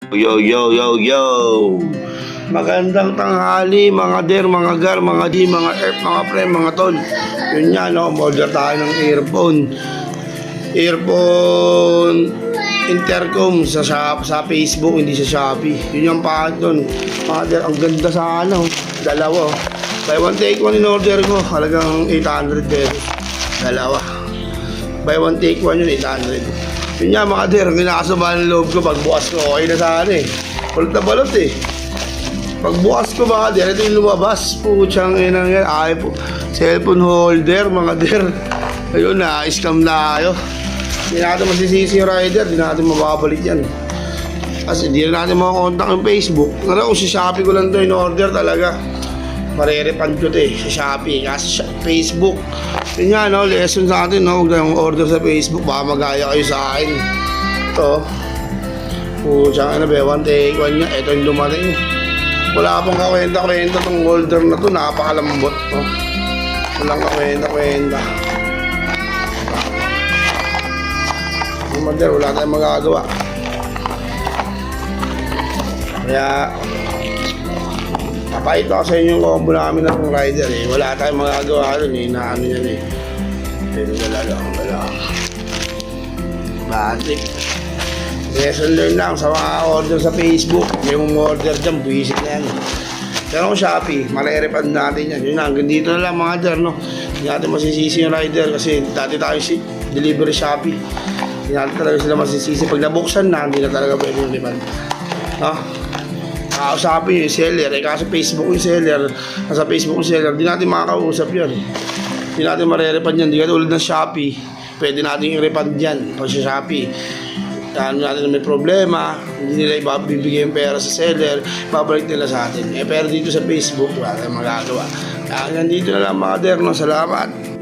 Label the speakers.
Speaker 1: Yo, yo, yo, yo. Magandang tanghali, mga der, mga gar, mga di, mga F, mga pre, mga tol. Yun yan, no? Order tayo ng earphone intercom sa Facebook, hindi sa Shopee. Yun yung pahat doon. Mga der, ang ganda sa ano, dalawa. Buy one take one in order ko, halagang 800 pesos. Dalawa. Buy one take one yun, 800. Yun nga mga der, kinakasabahan ng loob ko. Pagbukas ko, okay na sana eh. Balot na balot eh. Pagbukas ko mga der, ito yung lumabas. Putsang inang yan. Ay po, cellphone holder mga der. Ayun na, scam na kayo. Hindi natin masisisi yung rider, hindi natin mababalik yan. Kasi hindi na natin makakontak yung Facebook. Kung si Shopee ko lang ito in order talaga. Marerepand ko ito eh, sa Shopee. Kasi Facebook. Yun nga, no, lesson sa atin, no, huwag tayong order sa Facebook, baka magaya kayo sa akin. Ito, putsang ano ba, one take one nga, ito yung dumating. Wala pang kakwenta-kwenta tong holder na to, napakalambot, no. Walang kakwenta-kwenta. Wala tayong magagawa. Kaya, napahit ako sa inyo yung combo namin ng rider eh. Wala tayong magagawa doon eh. Naano yan eh. Pero wala. Basic. Lesson learn lang sa mga order sa Facebook. Yung order dyan, buwisit na yan. Pero kung Shopee, marerepand natin yan. Yun na, hanggang dito na lang mga der, no? Hindi natin masisisi yung rider kasi dati tayo delivery Shopee. Hindi natin talaga sila masisisi. Pag nabuksan na, hindi na talaga pwede yung repand. No? Kakausapin yung seller eh, kasi Facebook yung seller, nasa Facebook yung seller, di natin makakausap yan, di natin marerepand yan, di katulad ng Shopee, pwede natin i-refund yan pag sa Shopee. Ano natin na may problema, hindi nila ibibigay yung pera sa seller, babalik nila sa atin. Pero dito sa Facebook, wala tayong magagawa. Kaya hanggang dito na lang mga der, no? Salamat.